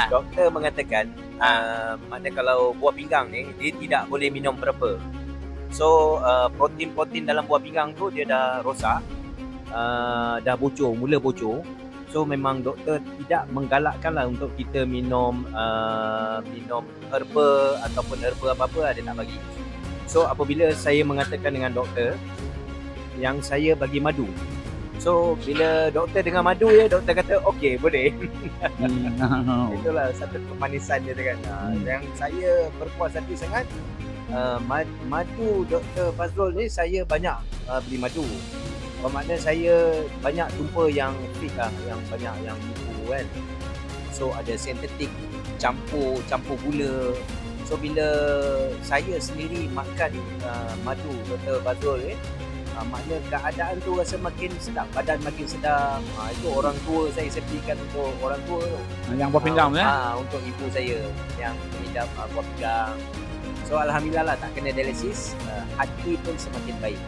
Doktor mengatakan mana kalau buah pinggang ni dia tidak boleh minum berapa. So protein-protein dalam buah pinggang tu dia dah rosak, dah bocor, mula bocor. So memang doktor tidak menggalakkan lah untuk kita minum herba ataupun herba apa-apa dia tak bagi. So apabila saya mengatakan dengan doktor yang saya bagi madu, so bila doktor dengar madu ya, doktor kata okey boleh. Itulah satu kemanisan dia kan. Yang saya berpuas hati sangat, madu Dr. Fazrul ni saya banyak beli madu. Bermakna saya banyak jumpa yang fit lah, yang banyak yang buku kan. So ada sintetik, campur gula. So bila saya sendiri makan madu Dr. Fazrul ni, makna keadaan tu rasa makin sedap, badan makin sedap. Itu orang tua saya belikan untuk orang tua tu. Yang buah pinggang tu untuk ibu saya yang mengidap buah pinggang. So alhamdulillah lah tak kena dialisis, hati pun semakin baik.